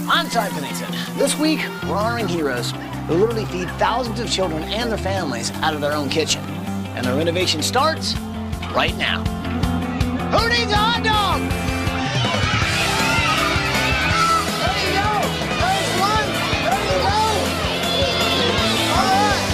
I'm Ty Pennington. This week, we're honoring heroes who literally feed thousands of children and their families out of their own kitchen. And their innovation starts right now. Who needs a hot dog? There you go. There's one. There you go. All right.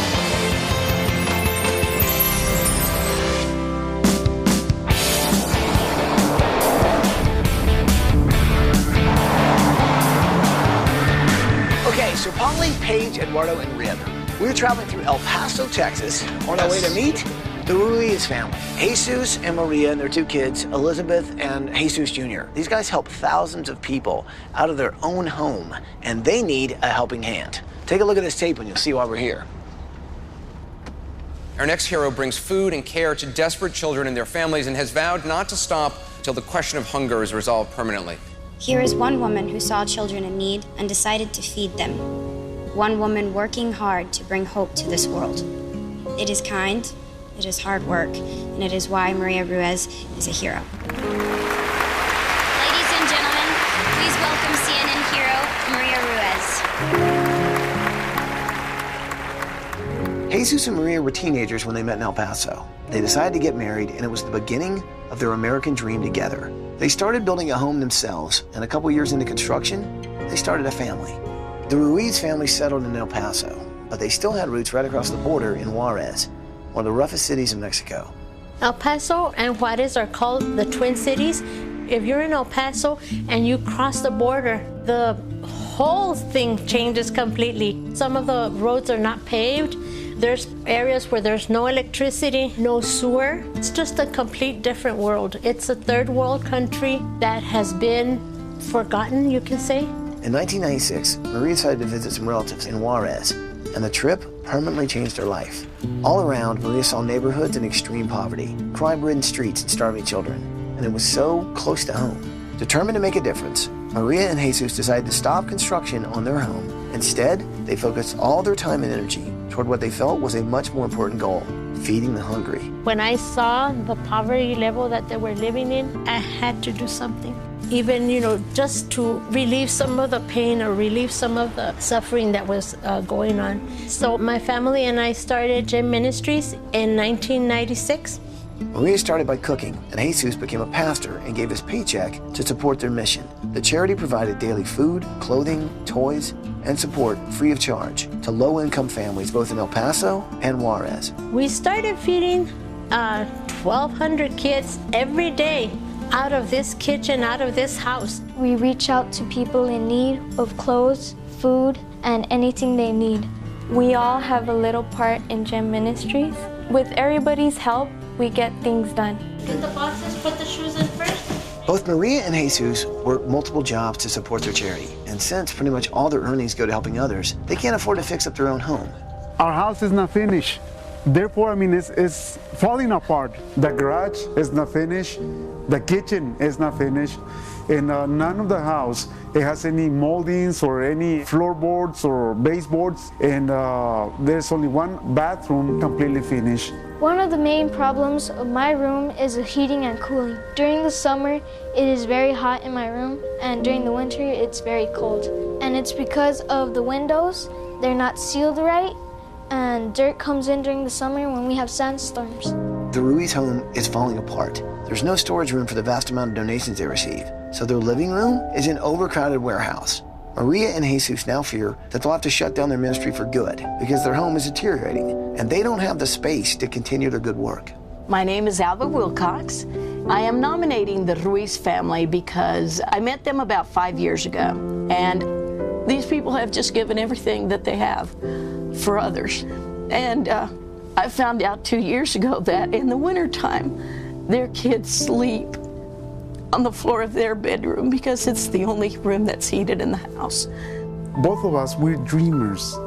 Okay, so Polly, Paige, Eduardo, and Rib. We were traveling through El Paso, Texas, on our way to meet the Ruiz family. Jesus and Maria and their two kids, Elizabeth and Jesus Jr. These guys help thousands of people out of their own home, and they need a helping hand. Take a look at this tape and you'll see why we're here. Our next hero brings food and care to desperate children and their families and has vowed not to stop till the question of hunger is resolved permanently. Here is one woman who saw children in need and decided to feed them. One woman working hard to bring hope to this world. It is kind, it is hard work, and it is why Maria Ruiz is a hero. Ladies and gentlemen, please welcome CNN hero, Maria Ruiz. Jesus and Maria were teenagers when they met in El Paso. They decided to get married, and it was the beginning of their American dream together. They started building a home themselves, and a couple years into construction, they started a family. The Ruiz family settled in El Paso, but they still had roots right across the border in Juarez, one of the roughest cities in Mexico. El Paso and Juarez are called the Twin Cities. If you're in El Paso and you cross the border, the whole thing changes completely. Some of the roads are not paved. There's areas where there's no electricity, no sewer. It's just a complete different world. It's a third world country that has been forgotten, you can say. In 1996, Maria decided to visit some relatives in Juarez, and the trip permanently changed her life. All around, Maria saw neighborhoods in extreme poverty, crime-ridden streets, and starving children, and it was so close to home. Determined to make a difference, Maria and Jesus decided to stop construction on their home. Instead, they focused all their time and energy toward what they felt was a much more important goal, feeding the hungry. When I saw the poverty level that they were living in, I had to do something. Even, just to relieve some of the pain or relieve some of the suffering that was going on. So my family and I started Gem Ministries in 1996. Maria started by cooking, and Jesus became a pastor and gave his paycheck to support their mission. The charity provided daily food, clothing, toys, and support free of charge to low-income families both in El Paso and Juarez. We started feeding 1,200 kids every day out of this kitchen, out of this house. We reach out to people in need of clothes, food, and anything they need. We all have a little part in Gem Ministries. With everybody's help, we get things done. Get the boxes, put the shoes in first. Both Maria and Jesus work multiple jobs to support their charity, and since pretty much all their earnings go to helping others, they can't afford to fix up their own home. Our house is not finished. Therefore, it's falling apart. The garage is not finished. The kitchen is not finished. And none of the house, it has any moldings or any floorboards or baseboards. And there's only one bathroom completely finished. One of the main problems of my room is the heating and cooling. During the summer, it is very hot in my room, and during the winter, it's very cold. And it's because of the windows, they're not sealed right, and dirt comes in during the summer when we have sandstorms. The Ruiz home is falling apart. There's no storage room for the vast amount of donations they receive, so their living room is an overcrowded warehouse. Maria and Jesus now fear that they'll have to shut down their ministry for good because their home is deteriorating and they don't have the space to continue their good work. My name is Alva Wilcox. I am nominating the Ruiz family because I met them about 5 years ago, and these people have just given everything that they have for others. And I found out 2 years ago that in the wintertime, their kids sleep on the floor of their bedroom because it's the only room that's heated in the house. Both of us, we're dreamers.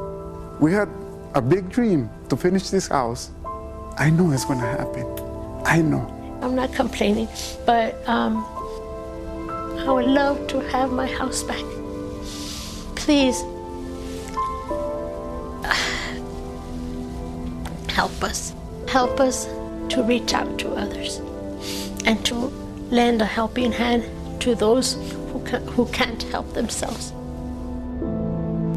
We had a big dream to finish this house. I know it's going to happen. I know. I'm not complaining, but I would love to have my house back. Please, help us. Help us to reach out to others and to lend a helping hand to those who can't help themselves.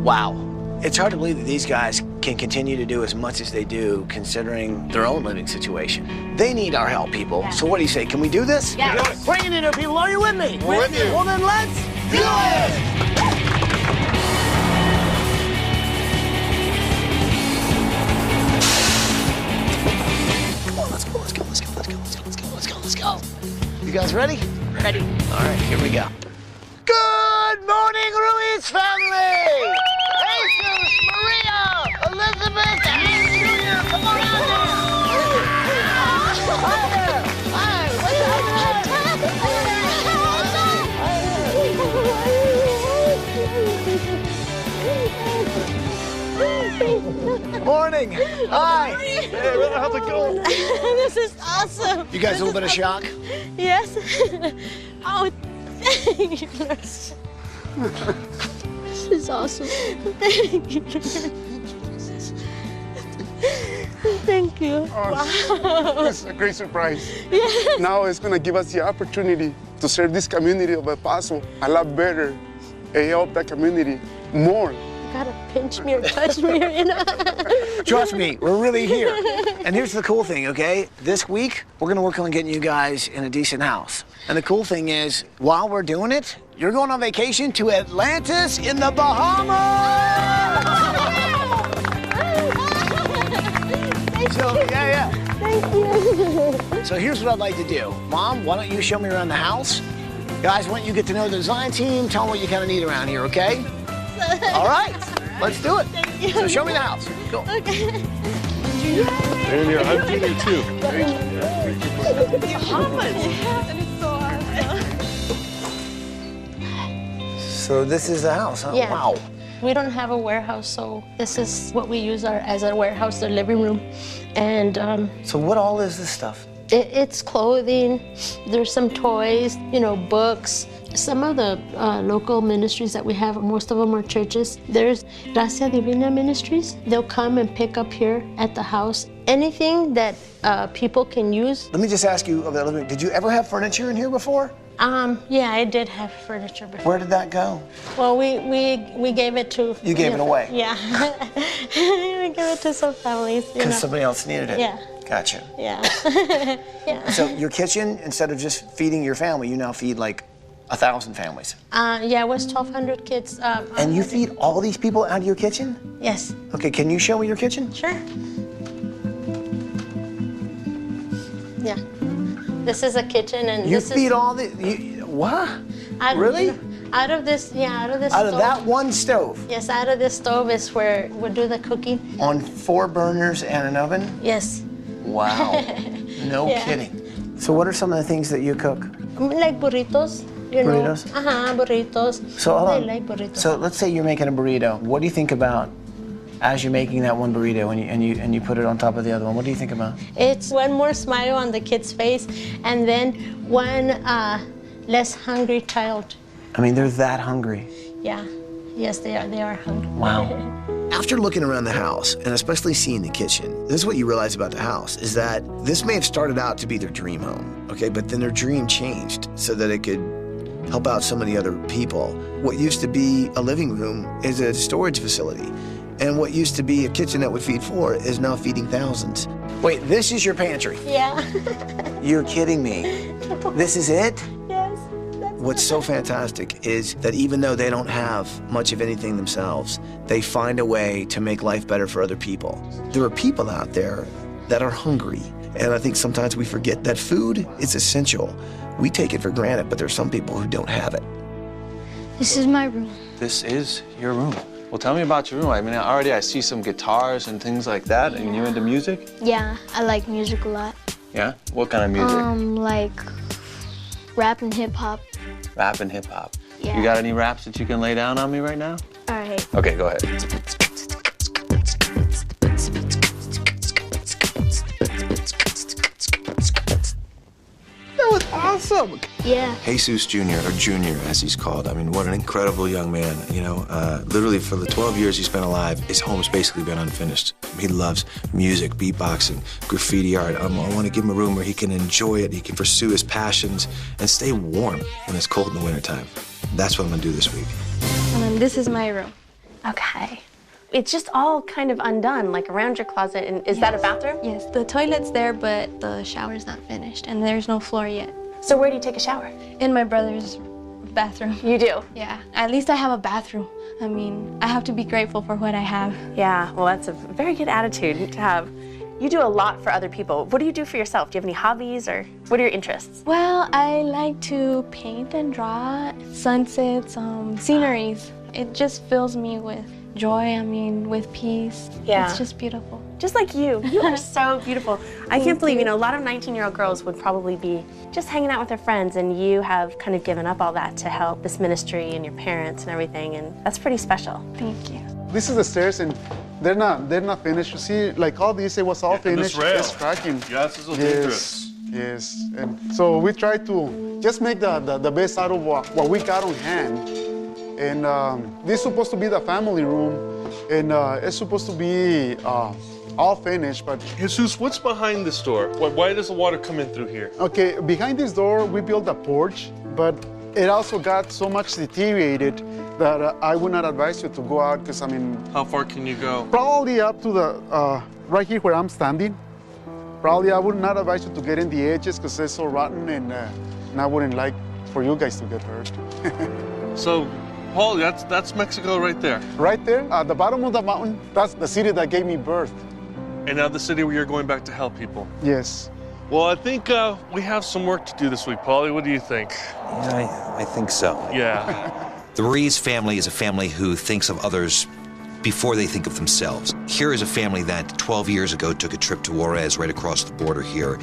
Wow. It's hard to believe that these guys can continue to do as much as they do considering their own living situation. They need our help, people. So what do you say? Can we do this? Yeah. Bring it in here, people. Are you with me? We're with you. Well, then let's do it! Come on, let's go. You guys ready? Ready. All right, here we go. Good morning, Ruiz family! Jesus, Maria, Elizabeth, and Junior, come on out here! Hi there! Hi, what's Morning! Hi! Hey, how's it going? This is awesome. You guys a little bit of shock? Yes. Oh, thank you. This is awesome. Thank you. Thank you. Oh, this is a great surprise. Yes. Now it's going to give us the opportunity to serve this community of El Paso a lot better and help that community more. You gotta pinch me or touch me, you know? Trust me, we're really here. And here's the cool thing, okay? This week, we're gonna work on getting you guys in a decent house. And the cool thing is, while we're doing it, you're going on vacation to Atlantis in the Bahamas! So, yeah. Thank you. So here's what I'd like to do. Mom, why don't you show me around the house? Guys, why don't you get to know the design team, tell them what you kind of need around here, okay? All right, let's do it. Thank you. So show me the house. Go. Okay. And here, I'm Junior too. So this is the house, huh? Yeah. Wow. We don't have a warehouse, so this is what we use as a warehouse, the living room. And So what all is this stuff? it's clothing, there's some toys, you know, books. Some of the local ministries that we have, most of them are churches. There's Gracia Divina Ministries. They'll come and pick up here at the house anything that people can use. Let me just ask you, did you ever have furniture in here before? Yeah, I did have furniture before. Where did that go? Well, we gave it to... You gave it away? Yeah. We gave it to some families, you know. Because somebody else needed it? Yeah. Gotcha. Yeah. Yeah. So your kitchen, instead of just feeding your family, you now feed like 1,000 families. Yeah, it was 1,200 kids. And you feed all these people out of your kitchen? Yes. Okay, can you show me your kitchen? Sure. Yeah. This is a kitchen, and You this feed is... all the... what? Really? You know, out of this Out stove. of that one stove? Yes, out of this stove is where we do the cooking. On 4 burners and an oven? Yes. Wow. No Yeah. kidding. So what are some of the things that you cook? Like burritos, you Burritos? know. Burritos. So hold They on. like burritos. So let's say you're making a burrito. What do you think about as you're making that one burrito and you put it on top of the other one? What do you think about? It's one more smile on the kid's face, and then one less hungry child. I mean, they're that hungry. Yeah. Yes, they are. They are hungry. Wow. After looking around the house, and especially seeing the kitchen, this is what you realize about the house, is that this may have started out to be their dream home, okay? But then their dream changed so that it could help out so many other people. What used to be a living room is a storage facility. And what used to be a kitchen that would feed 4 is now feeding thousands. Wait, this is your pantry? Yeah. You're kidding me. This is it? Yes. What's so fantastic is that even though they don't have much of anything themselves, they find a way to make life better for other people. There are people out there that are hungry, and I think sometimes we forget that food is essential. We take it for granted, but there's some people who don't have it. This is my room. This is your room. Well, tell me about your room. I mean, already I see some guitars and things like that. And you into music? Yeah, I like music a lot. Yeah? What kind of music? Like rap and hip hop. Rap and hip hop. Yeah. You got any raps that you can lay down on me right now? All right. Okay, go ahead. That was awesome. awesome. Yeah. Jesus Jr., or Junior as he's called. I mean, what an incredible young man, you know. Literally for the 12 years he's been alive, his home's basically been unfinished. He loves music, beatboxing, graffiti art. I want to give him a room where he can enjoy it, he can pursue his passions, and stay warm when it's cold in the wintertime. That's what I'm gonna do this week. And then this is my room. Okay. It's just all kind of undone, like around your closet. And is that a bathroom? Yes, the toilet's there, but the shower's not finished, and there's no floor yet. So where do you take a shower? In my brother's bathroom. You do? Yeah. At least I have a bathroom. I mean, I have to be grateful for what I have. Yeah, well, that's a very good attitude to have. You do a lot for other people. What do you do for yourself? Do you have any hobbies, or what are your interests? Well, I like to paint and draw sunsets, sceneries. It just fills me with joy, I mean, with peace. Yeah. It's just beautiful. Just like you. You are so beautiful. I can't believe, you know, a lot of 19-year-old girls would probably be just hanging out with their friends, and you have kind of given up all that to help this ministry and your parents and everything, and that's pretty special. Thank you. This is the stairs, and they're not finished. You see, like all these, it was all finished. It's cracking. Yes, it's so dangerous. Yes, and so we try to just make the best out of what we got on hand. And this is supposed to be the family room, and it's supposed to be all finished, but... Jesus, what's behind this door? Why does the water come in through here? Okay, behind this door, we built a porch, but it also got so much deteriorated that I would not advise you to go out, because, I mean... How far can you go? Probably up to the, right here where I'm standing. Probably I would not advise you to get in the edges, because it's so rotten, and I wouldn't like for you guys to get hurt. So, Paul, that's Mexico right there. Right there, at the bottom of the mountain, that's the city that gave me birth. And now the city where you're going back to help people. Yes. Well, I think we have some work to do this week, Paulie. What do you think? Yeah, I think so. Yeah. The Ruiz family is a family who thinks of others before they think of themselves. Here is a family that 12 years ago took a trip to Juarez, right across the border here,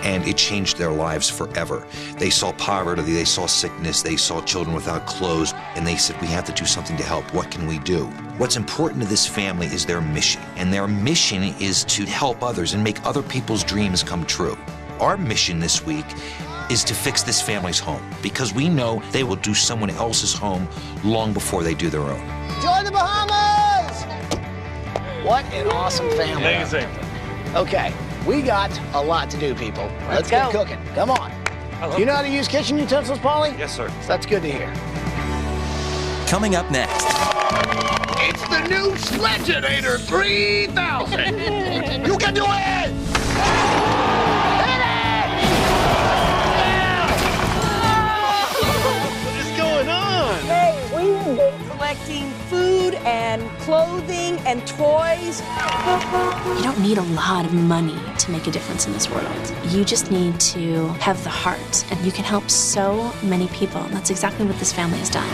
and it changed their lives forever. They saw poverty, they saw sickness, they saw children without clothes, and they said, we have to do something to help. What can we do? What's important to this family is their mission, and their mission is to help others and make other people's dreams come true. Our mission this week is to fix this family's home, because we know they will do someone else's home long before they do their own. Join the Bahamas! What an awesome family. Amazing. Okay, we got a lot to do, people. Let's get cooking. Come on. Do you know how to use kitchen utensils, Paulie? Yes, sir. That's good to hear. Coming up next. It's the new Sledgeonator 3000. You can do it! What is going on? Hey, we've been collecting food and clothing and toys. You don't need a lot of money to make a difference in this world. You just need to have the heart, and you can help so many people. And that's exactly what this family has done.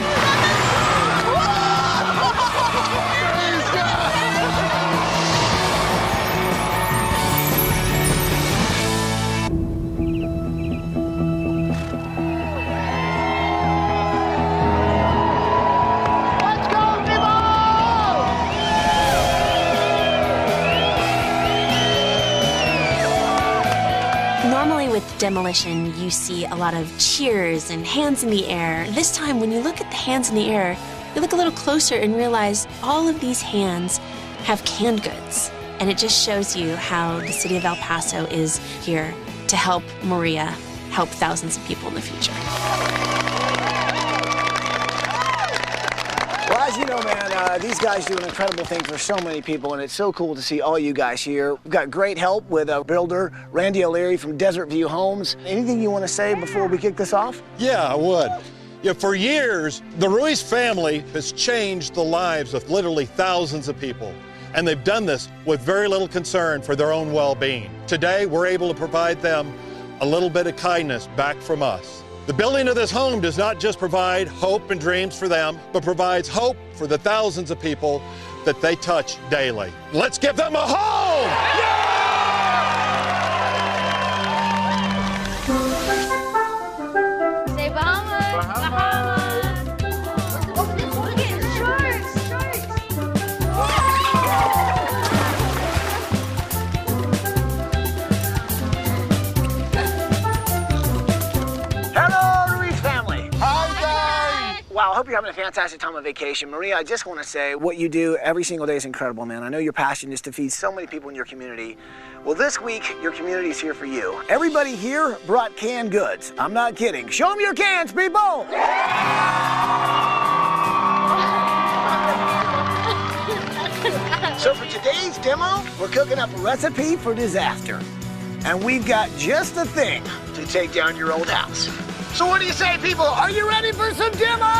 Normally with demolition, you see a lot of cheers and hands in the air. This time, when you look at the hands in the air, you look a little closer and realize all of these hands have canned goods. And it just shows you how the city of El Paso is here to help Maria help thousands of people in the future. Well, as you know, man, these guys do an incredible thing for so many people, and it's so cool to see all you guys here. We've got great help with builder Randy O'Leary from Desert View Homes. Anything you want to say before we kick this off? Yeah, I would. Yeah, for years, the Ruiz family has changed the lives of literally thousands of people, and they've done this with very little concern for their own well-being. Today, we're able to provide them a little bit of kindness back from us. The building of this home does not just provide hope and dreams for them, but provides hope for the thousands of people that they touch daily. Let's give them a home! Say Bahamas! Bahamas! Oh, look at sharks! Wow, I hope you're having a fantastic time on vacation. Maria, I just want to say what you do every single day is incredible, man. I know your passion is to feed so many people in your community. Well, this week, your community is here for you. Everybody here brought canned goods. I'm not kidding. Show them your cans, people! So for today's demo, we're cooking up a recipe for disaster. And we've got just the thing to take down your old house. So what do you say, people? Are you ready for some demo?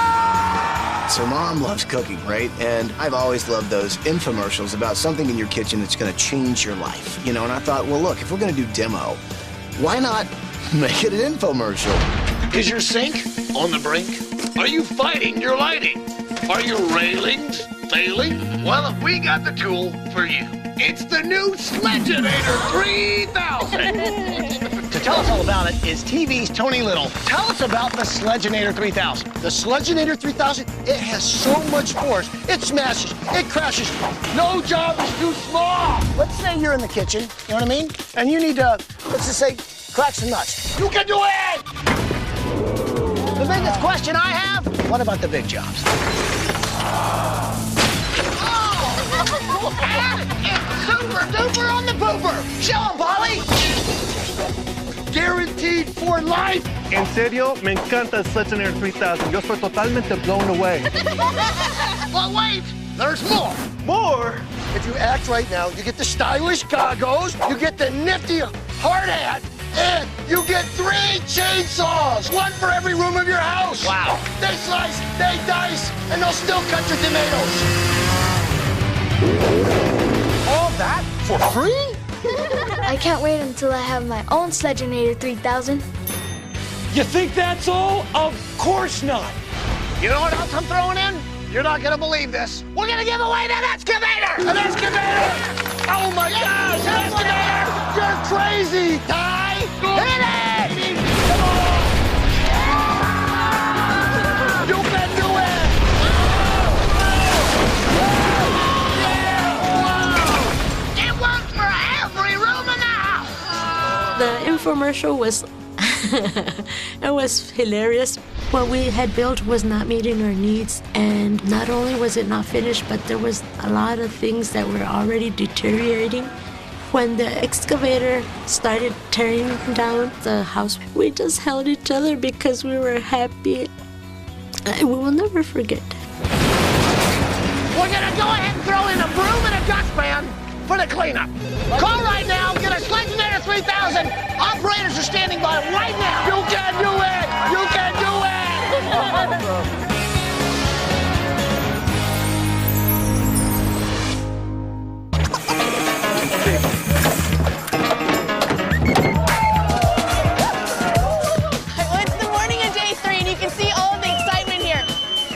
So Mom loves cooking, right? And I've always loved those infomercials about something in your kitchen that's gonna change your life. You know, and I thought, well, look, if we're gonna do demo, why not make it an infomercial? Is your sink on the brink? Are you fighting your lighting? Are your railings failing? Well, we got the tool for you. It's the new Sledgeinator 3000. To tell us all about it is TV's Tony Little. Tell us about the Sledgeinator 3000. The Sledgeinator 3000, it has so much force. It smashes, it crashes. No job is too small. Let's say you're in the kitchen, you know what I mean? And you need to, let's just say, crack some nuts. You can do it! The biggest question I have, what about the big jobs? It's super duper on the pooper. Show 'em, Polly. Guaranteed for life. En serio, me encanta el Sledgeinator 3000. Yo estoy totalmente blown away. But wait, there's more. More? If you act right now, you get the stylish goggles, you get the nifty hard hat, and you get 3 chainsaws, 1 for every room of your house. Wow. They slice, they dice, and they'll still cut your tomatoes. All that for free? I can't wait until I have my own Sledgeinator 3000. You think that's all? Of course not. You know what else I'm throwing in? You're not gonna believe this. We're gonna give away that excavator! An excavator! Oh my gosh, an excavator! You're crazy, Ty! Hit it! Come on! You can do it! It works for every room in the house. The infomercial was it was hilarious. What we had built was not meeting our needs, and not only was it not finished, but there was a lot of things that were already deteriorating. When the excavator started tearing down the house, we just held each other because we were happy. We will never forget that. We're gonna go ahead and throw in a broom and a dustpan for the cleanup. Call right now, get a Sledgeinator 3000. Operators are standing by right now. You can do it! You can do it! Well, it's the morning of day 3, and you can see all of the excitement here.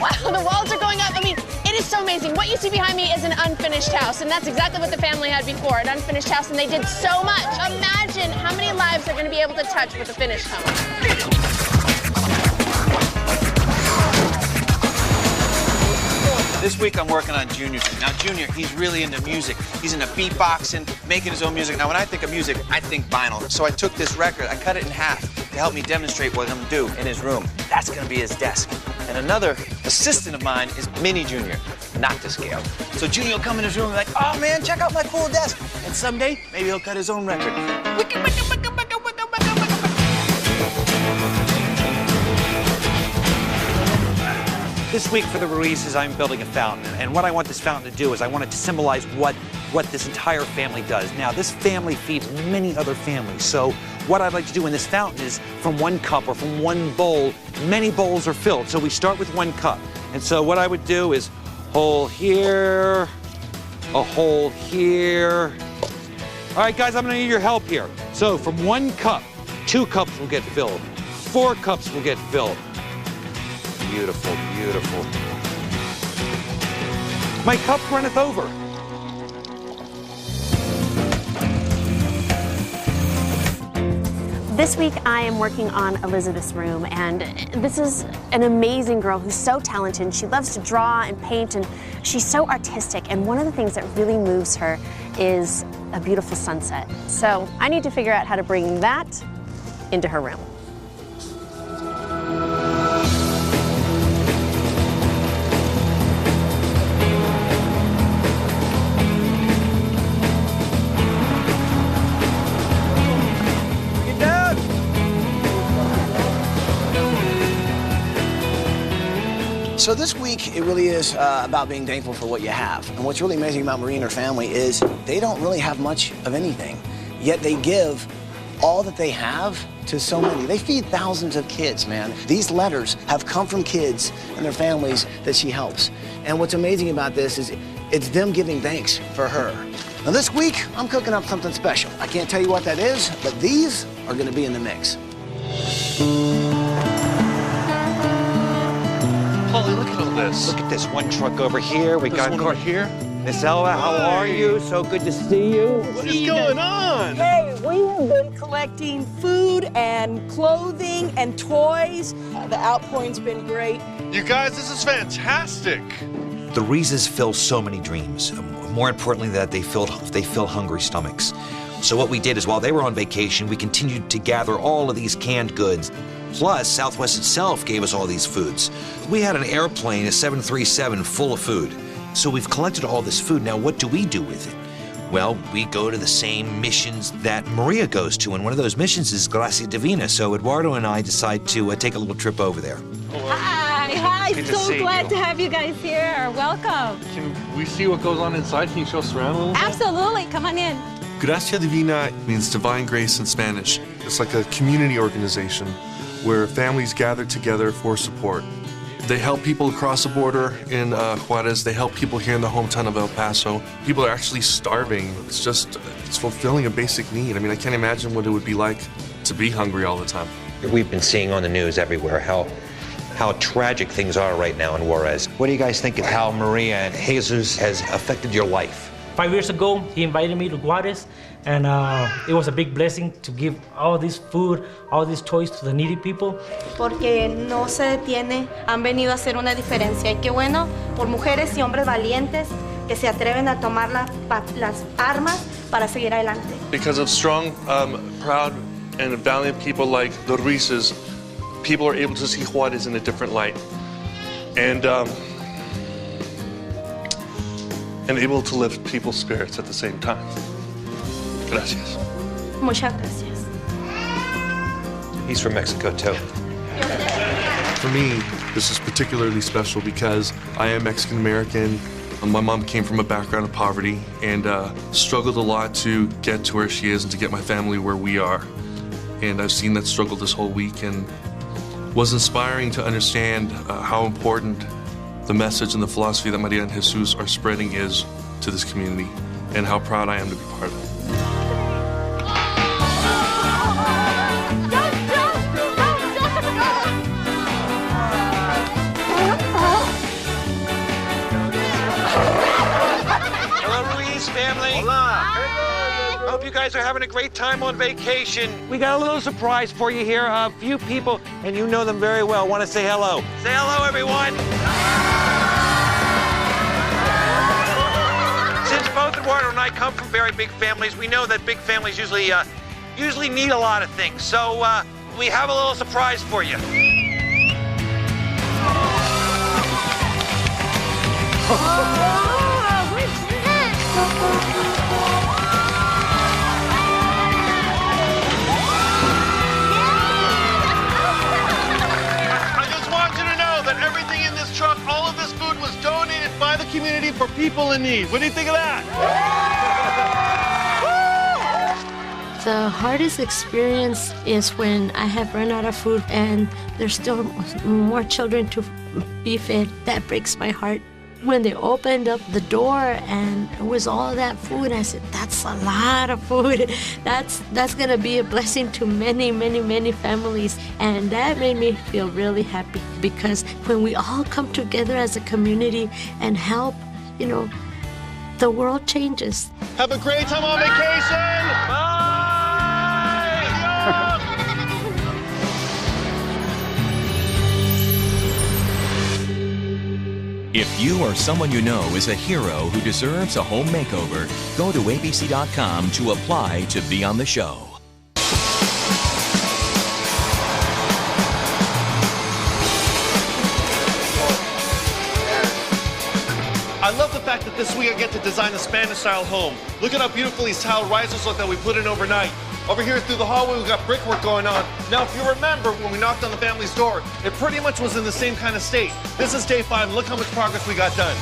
Wow, the walls are going up. I mean, it is so amazing. What you see behind me is an unfinished house, and that's exactly what the family had before, an unfinished house, and they did so much. Imagine how many lives they're going to be able to touch with a finished home. This week I'm working on Junior. Now Junior, he's really into music. He's into beatboxing, making his own music. Now when I think of music, I think vinyl. So I took this record, I cut it in half to help me demonstrate what I'm gonna do in his room. That's gonna be his desk. And another assistant of mine is Mini Junior, not to scale. So Junior will come in his room and be like, oh man, check out my cool desk. And someday, maybe he'll cut his own record. This week for the Ruizes, I'm building a fountain, and what I want this fountain to do is I want it to symbolize what this entire family does. Now, this family feeds many other families, so what I'd like to do in this fountain is from one cup or from one bowl, many bowls are filled. So we start with 1 cup. And so what I would do is hole here, a hole here. All right, guys, I'm gonna need your help here. So from 1 cup, 2 cups will get filled, 4 cups will get filled. Beautiful, beautiful. My cup runneth over. This week I am working on Elizabeth's room, and this is an amazing girl who's so talented. She loves to draw and paint, and she's so artistic, and one of the things that really moves her is a beautiful sunset. So I need to figure out how to bring that into her room. So this week, it really is about being thankful for what you have. And what's really amazing about Marie and her family is they don't really have much of anything, yet they give all that they have to so many. They feed thousands of kids, man. These letters have come from kids and their families that she helps. And what's amazing about this is it's them giving thanks for her. Now this week, I'm cooking up something special. I can't tell you what that is, but these are gonna be in the mix. Polly, look at all this. Look at this one truck over here. We got one over here. Miss Ella, how are you? So good to see you. What is going on? Hey, we have been collecting food and clothing and toys. The outpouring's been great. You guys, this is fantastic. The Ruizes fill so many dreams. More importantly, that they fill hungry stomachs. So what we did is while they were on vacation, we continued to gather all of these canned goods. Plus, Southwest itself gave us all these foods. We had an airplane, a 737, full of food. So we've collected all this food. Now, what do we do with it? Well, we go to the same missions that Maria goes to, and one of those missions is Gracia Divina. So Eduardo and I decide to take a little trip over there. Hi, so glad to have you guys here. Welcome. Can we see what goes on inside? Can you show us around a little bit? Absolutely, come on in. Gracia Divina means divine grace in Spanish. It's like a community organization where families gather together for support. They help people across the border in Juarez. They help people here in the hometown of El Paso. People are actually starving. It's fulfilling a basic need. I mean, I can't imagine what it would be like to be hungry all the time. We've been seeing on the news everywhere how tragic things are right now in Juarez. What do you guys think of how Maria and Jesus has affected your life? 5 years ago, he invited me to Juarez, and it was a big blessing to give all this food, all these toys to the needy people. Porque no se detiene, han venido a hacer una diferencia. Y qué bueno por mujeres y hombres valientes que se atreven a tomar las armas para seguir adelante. Because of strong, proud, and valiant people like the Ruizes, people are able to see Juarez in a different light. And able to lift people's spirits at the same time. Gracias. Muchas gracias. He's from Mexico, too. For me, this is particularly special because I am Mexican-American. My mom came from a background of poverty and struggled a lot to get to where she is and to get my family where we are. And I've seen that struggle this whole week, and was inspiring to understand how important the message and the philosophy that Maria and Jesus are spreading is to this community, and how proud I am to be part of it. Hello, Ruiz family. Hola. Hope you guys are having a great time on vacation. We got a little surprise for you here. A few people, and you know them very well, want to say hello. Say hello, everyone. Since both Eduardo and I come from very big families, we know that big families usually need a lot of things. So we have a little surprise for you. I just want you to know that everything in this truck, all of this food was donated by the community for people in need. What do you think of that? The hardest experience is when I have run out of food and there's still more children to be fed. That breaks my heart. When they opened up the door and it was all that food, I said, that's a lot of food. That's gonna be a blessing to many, many, many families. And that made me feel really happy, because when we all come together as a community and help, you know, the world changes. Have a great time on vacation. Bye. If you or someone you know is a hero who deserves a home makeover, go to abc.com to apply to be on the show. I love the fact that this week I get to design a Spanish-style home. Look at how beautiful these tile risers look that we put in overnight. Over here through the hallway, we've got brickwork going on. Now, if you remember when we knocked on the family's door, it pretty much was in the same kind of state. This is day 5. Look how much progress we got done.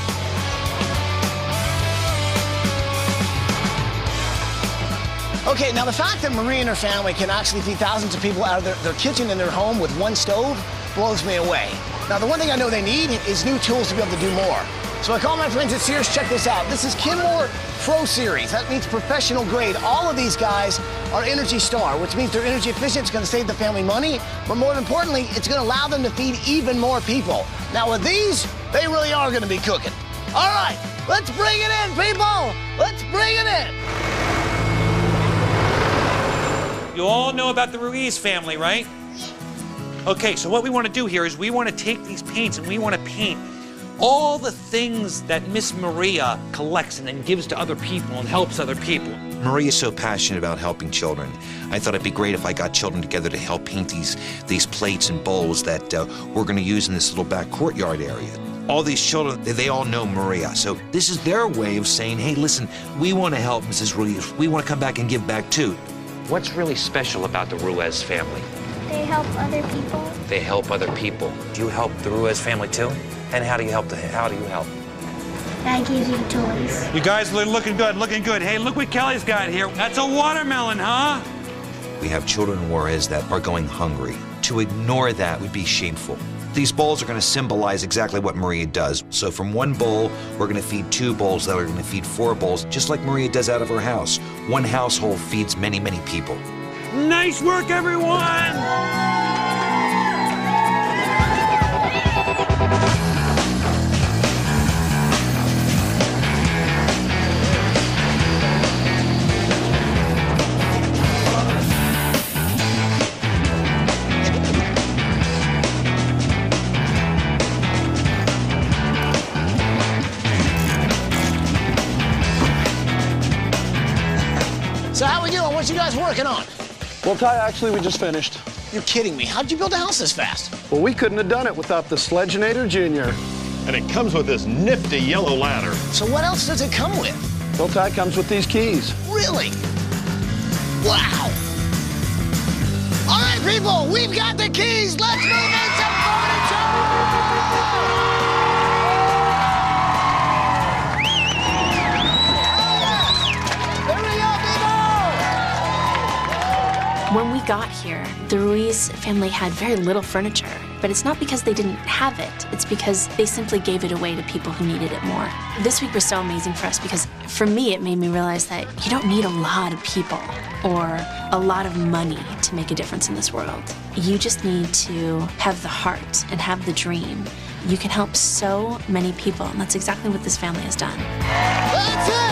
Okay, now the fact that Marie and her family can actually feed thousands of people out of their kitchen and their home with one stove blows me away. Now, the one thing I know they need is new tools to be able to do more. So I call my friends at Sears, check this out. This is Kenmore Pro Series. That means professional grade. All of these guys are Energy Star, which means they're energy efficient. It's going to save the family money, but more importantly, it's going to allow them to feed even more people. Now, with these, they really are going to be cooking. All right, let's bring it in, people. Let's bring it in. You all know about the Ruiz family, right? Okay, so what we want to do here is we want to take these paints and we want to paint all the things that Miss Maria collects and then gives to other people and helps other people. Maria is so passionate about helping children. I thought it'd be great if I got children together to help paint these plates and bowls that we're going to use in this little back courtyard area. All these children, they all know Maria. So this is their way of saying, hey, listen, we want to help Mrs. Ruiz. We want to come back and give back too. What's really special about the Ruiz family? They help other people. They help other people. Do you help the Ruiz family too? And how do you help? I give you toys. You guys are looking good, looking good. Hey, look what Kelly's got here. That's a watermelon, huh? We have children in Juarez that are going hungry. To ignore that would be shameful. These bowls are going to symbolize exactly what Maria does. So from one bowl, we're going to feed 2 bowls that are going to feed 4 bowls, just like Maria does out of her house. One household feeds many, many people. Nice work, everyone! So how we doing? What you guys working on? Well, Ty, actually, we just finished. You're kidding me. How'd you build a house this fast? Well, we couldn't have done it without the Sledgenator Jr. And it comes with this nifty yellow ladder. So what else does it come with? Well, Ty, comes with these keys. Really? Wow. All right, people, we've got the keys. Let's move in some furniture. When we got here, the Ruiz family had very little furniture, but it's not because they didn't have it, it's because they simply gave it away to people who needed it more. This week was so amazing for us because for me, it made me realize that you don't need a lot of people or a lot of money to make a difference in this world. You just need to have the heart and have the dream. You can help so many people, and that's exactly what this family has done. That's it!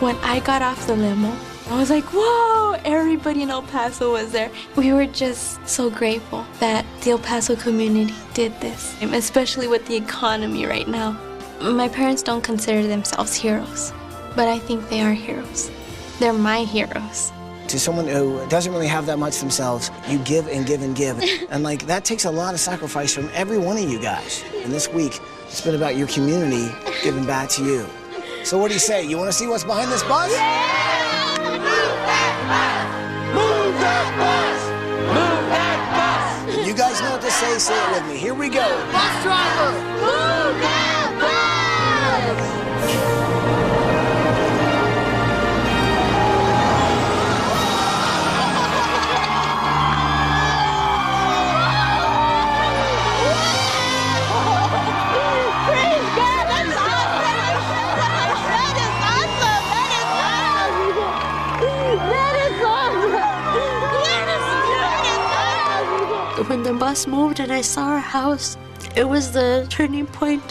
When I got off the limo, I was like, whoa, everybody in El Paso was there. We were just so grateful that the El Paso community did this, especially with the economy right now. My parents don't consider themselves heroes, but I think they are heroes. They're my heroes. To someone who doesn't really have that much themselves, you give and give and give. And like, that takes a lot of sacrifice from every one of you guys. And this week, it's been about your community giving back to you. So what do you say? You want to see what's behind this bus? Yeah! Move that bus! Move that bus! You guys know what to say it with me. Here we go. Bus driver! Move that bus! When the bus moved and I saw our house, It was the turning point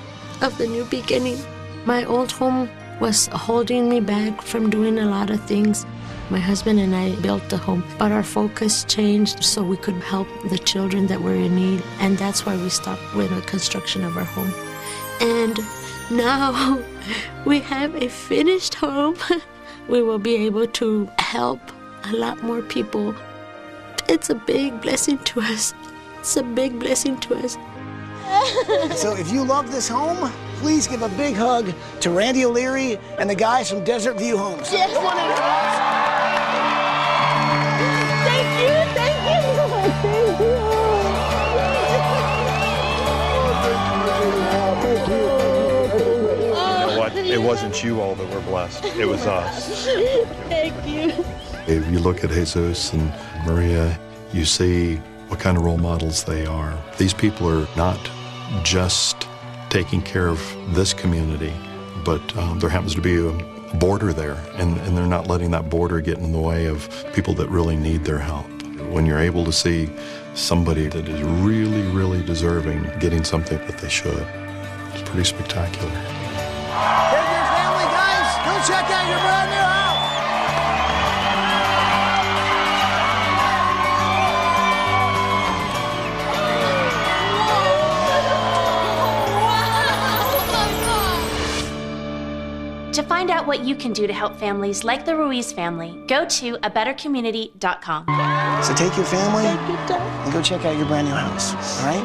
of the new beginning. My old home was holding me back from doing a lot of things. My husband and I built the home, but our focus changed so we could help the children that were in need, and that's why we stopped with the construction of our home. And now we have a finished home. We will be able to help a lot more people. It's a big blessing to us. It's a big blessing to us. So if you love this home, please give a big hug to Randy O'Leary and the guys from Desert View Homes. Yes. Thank you. You know what? It wasn't you all that were blessed. It was us. Thank you. If you look at Jesus and Maria, you see what kind of role models they are. These people are not just taking care of this community, but there happens to be a border there, and they're not letting that border get in the way of people that really need their help. When you're able to see somebody that is really, really deserving getting something that they should, it's pretty spectacular. Take your family, guys. Go check out your brand new house. To find out what you can do to help families like the Ruiz family, go to abettercommunity.com. So take your family and go check out your brand new house, all right?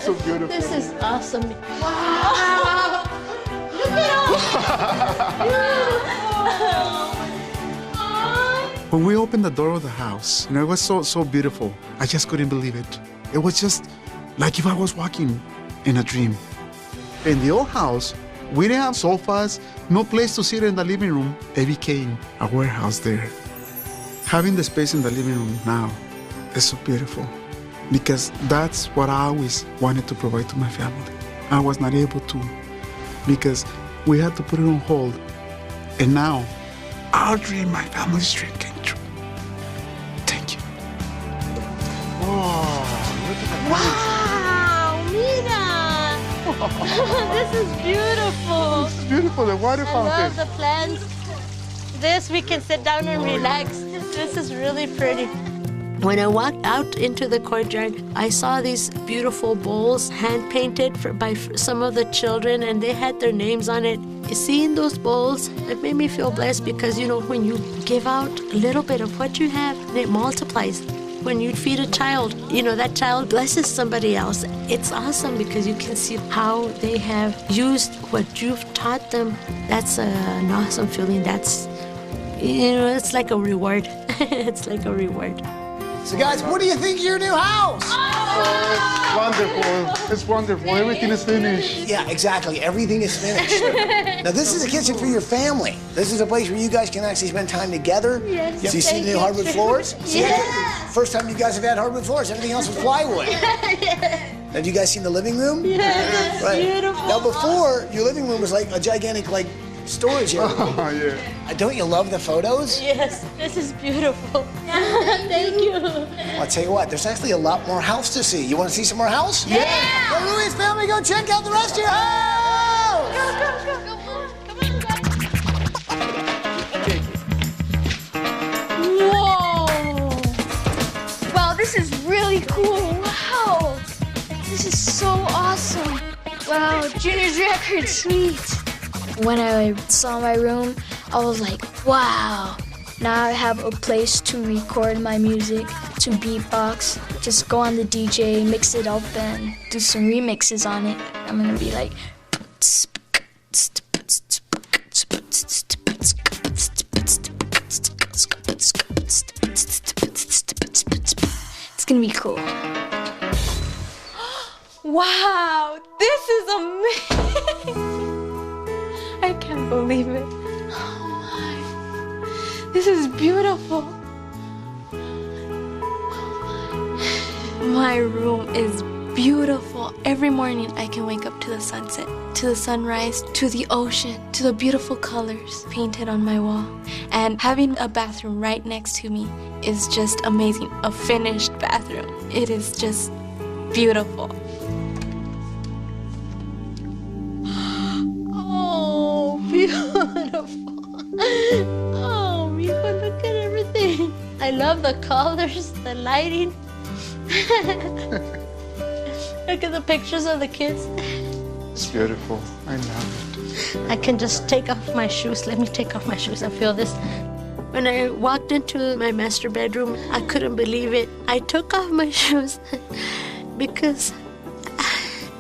So beautiful. This is awesome. Wow. Look at When we opened the door of the house, it was so beautiful. I just couldn't believe it. It was just like if I was walking in a dream. In the old house, we didn't have sofas, no place to sit in the living room. It became a warehouse there. Having the space in the living room now is so beautiful, because that's what I always wanted to provide to my family. I was not able to, because we had to put it on hold. And now, our dream, my family's dream, came true. Thank you. Wow, Mina! This is beautiful. This is beautiful, the water fountain. I love the plants. This, we can sit down and relax. This is really pretty. When I walked out into the courtyard, I saw these beautiful bowls hand-painted by some of the children, and they had their names on it. Seeing those bowls, it made me feel blessed because, you know, when you give out a little bit of what you have, it multiplies. When you feed a child, you know, that child blesses somebody else. It's awesome because you can see how they have used what you've taught them. That's an awesome feeling. That's, you know, it's like a reward. It's like a reward. So guys, what do you think of your new house? It's wonderful. It's wonderful. Everything is finished. Yeah, exactly. Everything is finished. Now this is a kitchen for your family. This is a place where you guys can actually spend time together. Yes. So you see the new hardwood floors? Yes. First time you guys have had hardwood floors. Everything else was plywood. Have you guys seen the living room? Yes, right. beautiful. Now before, your living room was like a gigantic storage area. Oh, yeah. Don't you love the photos? Yes, this is beautiful. Thank you. Well, I'll tell you what, there's actually a lot more house to see. You want to see some more house? Yeah! The Ruiz family, go check out the rest of your house! Whoa! Wow, this is really cool. Wow! This is so awesome. Wow, Junior's record, sweet. When I saw my room, I was like, wow. Now I have a place to record my music, to beatbox, just go on the DJ, mix it up, and do some remixes on it. I'm gonna be like... It's gonna be cool. Wow, this is amazing. I can't believe it. Oh my. This is beautiful. My room is beautiful. Every morning I can wake up to the sunset, to the sunrise, to the ocean, to the beautiful colors painted on my wall. And having a bathroom right next to me is just amazing. A finished bathroom. It is just beautiful. Oh, beautiful. Oh, mijo, look at everything. I love the colors, the lighting. Look at the pictures of the kids. It's beautiful. I love it. I can just take off my shoes. Let me take off my shoes and feel this. When I walked into my master bedroom, I couldn't believe it. I took off my shoes because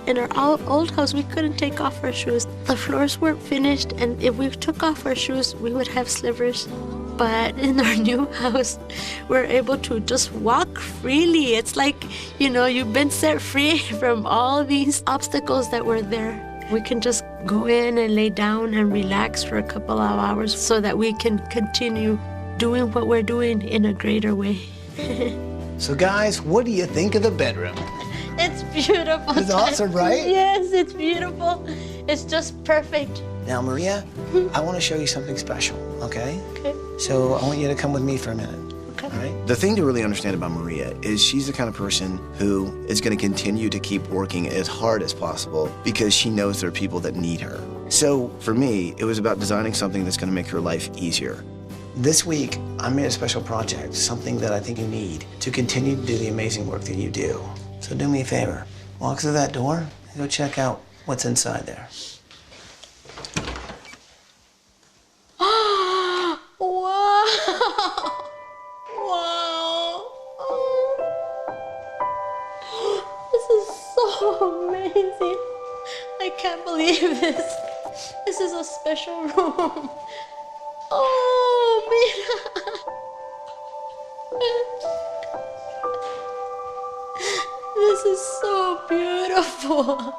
in our old house, we couldn't take off our shoes. The floors weren't finished, and if we took off our shoes, we would have slivers. But in our new house, we're able to just walk freely. It's like, you've been set free from all these obstacles that were there. We can just go in and lay down and relax for a couple of hours so that we can continue doing what we're doing in a greater way. So guys, what do you think of the bedroom? It's beautiful. It's awesome, right? Yes, it's beautiful. It's just perfect. Now, Maria, I want to show you something special, okay? Okay. So I want you to come with me for a minute. Okay. All right? The thing to really understand about Maria is she's the kind of person who is going to continue to keep working as hard as possible because she knows there are people that need her. So for me, it was about designing something that's going to make her life easier. This week, I made a special project, something that I think you need to continue to do the amazing work that you do. So do me a favor, walk through that door and go check out what's inside there. Wow! Wow! This is so amazing. I can't believe this. This is a special room. Oh, mira. This is so beautiful.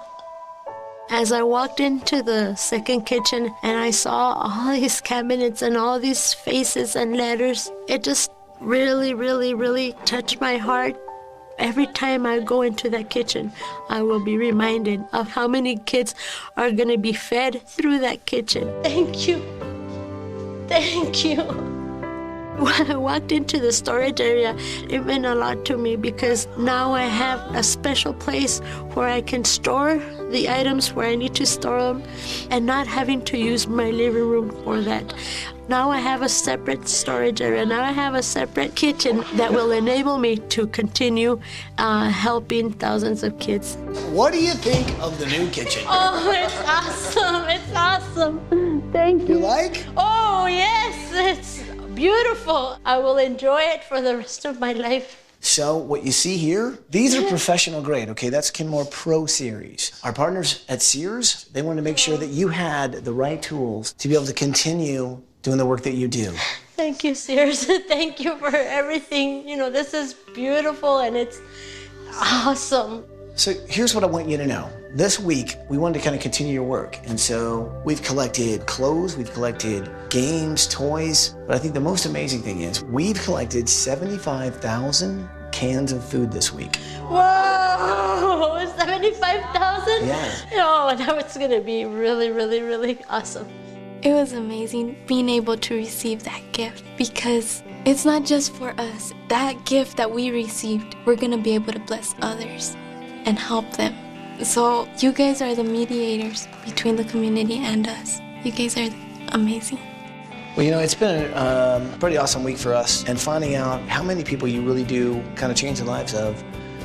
As I walked into the second kitchen and I saw all these cabinets and all these faces and letters, it just really, really, really touched my heart. Every time I go into that kitchen, I will be reminded of how many kids are going to be fed through that kitchen. Thank you. Thank you. When I walked into the storage area, it meant a lot to me because now I have a special place where I can store the items where I need to store them and not having to use my living room for that. Now I have a separate storage area. Now I have a separate kitchen that will enable me to continue helping thousands of kids. What do you think of the new kitchen? Oh, it's awesome. It's awesome. Thank you. You like? Oh, yes. It's beautiful. I will enjoy it for the rest of my life. So what you see here, these are professional grade, okay? That's Kenmore Pro Series. Our partners at Sears, they wanted to make sure that you had the right tools to be able to continue doing the work that you do. Thank you, Sears. Thank you for everything. This is beautiful and it's awesome. So here's what I want you to know. This week, we wanted to kind of continue your work. And so we've collected clothes, we've collected games, toys. But I think the most amazing thing is we've collected 75,000 cans of food this week. Whoa, 75,000? Yeah. Oh, that was going to be really, really, really awesome. It was amazing being able to receive that gift because it's not just for us. That gift that we received, we're going to be able to bless others and help them. So you guys are the mediators between the community and us. You guys are amazing. Well, it's been a pretty awesome week for us, and finding out how many people you really do kind of change the lives of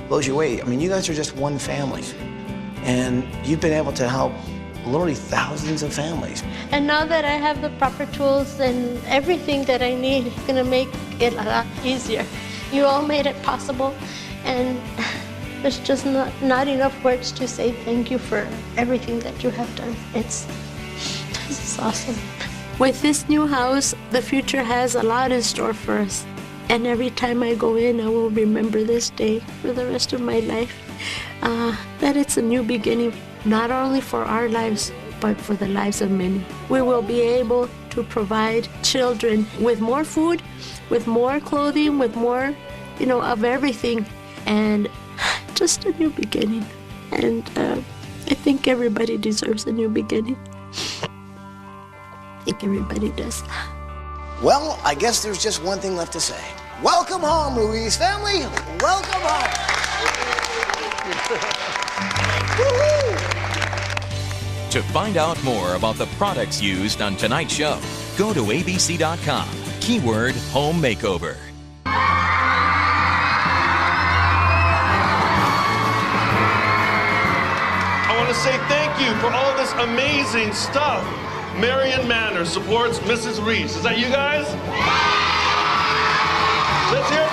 blows you away. I mean, you guys are just one family, and you've been able to help literally thousands of families. And now that I have the proper tools and everything that I need, it's gonna make it a lot easier. You all made it possible, and there's just not enough words to say thank you for everything that you have done. This is awesome. With this new house, the future has a lot in store for us. And every time I go in, I will remember this day for the rest of my life. That it's a new beginning, not only for our lives, but for the lives of many. We will be able to provide children with more food, with more clothing, with more, of everything. And just a new beginning. And I think everybody deserves a new beginning. I think everybody does. Well, I guess there's just one thing left to say. Welcome home, Ruiz family. Welcome home. To find out more about the products used on tonight's show, go to abc.com, keyword home makeover. I want to say thank you for all this amazing stuff. Marion Manor supports Mrs. Ruiz. Is that you guys? Let's hear it.